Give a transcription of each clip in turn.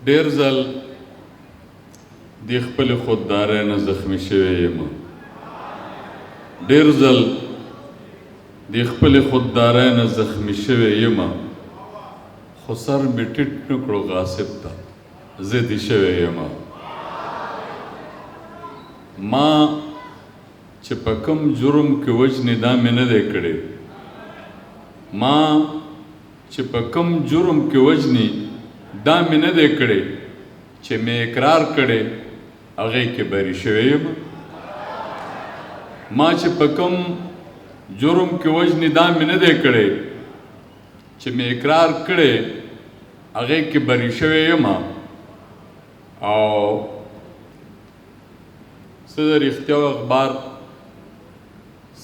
ډېر ځل د خپلې خوددارۍ نه زخمي شوی یم ډېر ځل د خپلې خوددارۍ نه زخمي شوی یم خو سر مې ټیټ نه کړو غاصب ته ضدي شوی یم ما چې په کوم جرم کې وجنې دا مې نه دی کړی ما چې په کوم جرم کې وجنې دا مې نه دی کړی چې مې اقرار کړی هغې کې بری شوی یم ما چې په کوم جرم کې وجنې دا مې نه دی کړی چې مې اقرار کړی هغې کې بری شوی یم او زه د رښتیا و اخبار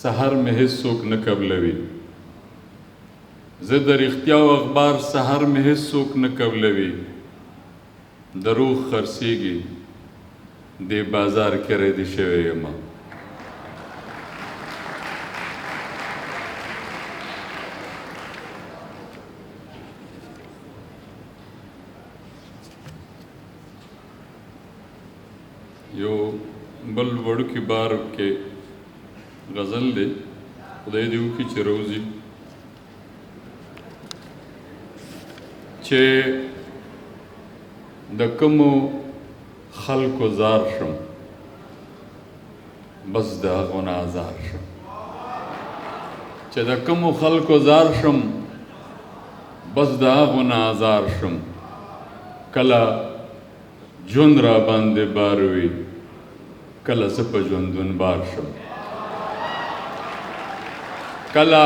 سحر مې هېڅ څوک نه قبلوي زه د رښتیا و اخبار سحر مې هېڅ څوک نه قبلوي دروغ خرڅېږي دې بازار کې ریدی شوی یم یو بل وړوکی بار کې غزل دی خدای دې وکړي چې روزي چې د کومو خلکو زار شم بس د هغو نه ازار شم چې د کومو خلکو زار شم بس د هغو نه ازار شم کله ژوند را باندې بار وي کله زه په ژوندون بار شم کله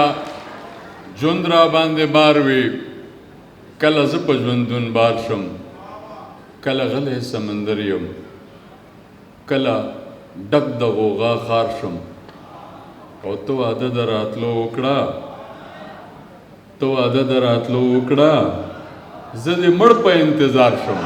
ژوند را باندې بار وي کله زه په ژوندون بار شم کله غلی سمندر یم کله ډک د غوغا خار شم او ته واده د راتلو وکړه ته واده د راتلو وکړه زه د مړ په انتظار شم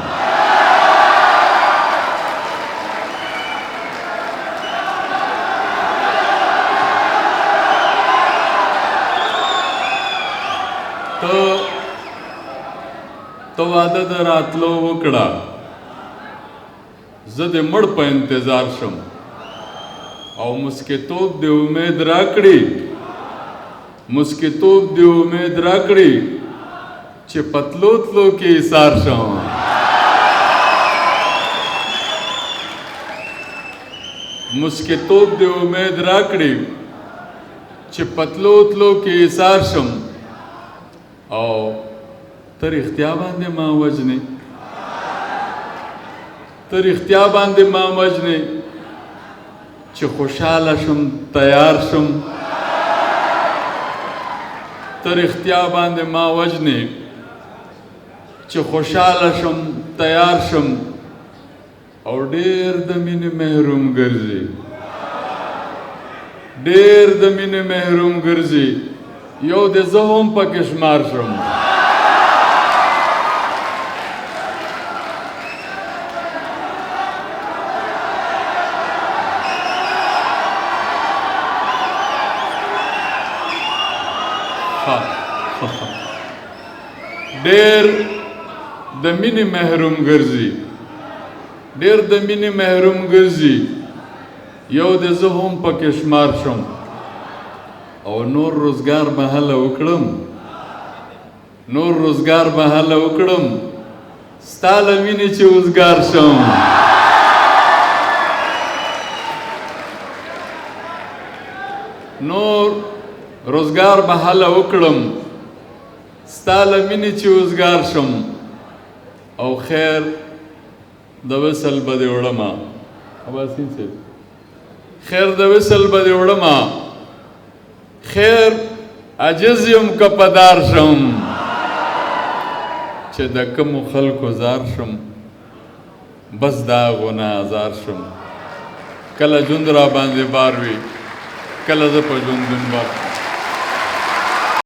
تو واده د راتلو وکړه زه د مړ په انتظار شم او مسکیتوب د امید راکړي مسکیتوب د امید راکړي چې پتلو تلو کې ایثار شم مسکیتوب د امید راکړي چې پتلو تلو کې ایثار شم او تر اختیا باندې ما وجنې تر اختیا باندې ما وجنې چې خوشحاله شم تیار شم تر اختیا باندې ما وجنې چې خوشحاله شم تیار شم او ډېر د مینې محروم ګرځي ډېر د مینې محروم ګرځي یو د زه هم پکې شمار شم ډېر د مینې محروم ګرځي ډېر د مینې محروم ګرځي یو د زه هم پکې شمار شم او نور روزګار به هله وکړم نور روزګار به هله وکړم ستا له مینې چې وزګار شم نور روزګار به هله وکړم ستا له مینې چې وزګار شم او خیر د وصل به دې وړمه اباسین صاحب خیر د وصل به دې وړمه خیر عجز یم که پدار شم چې د کومو خلکو زار شم بس د هغو نه ازار شم کله ژوند را باندې بار وي کله زه په ژوندون بار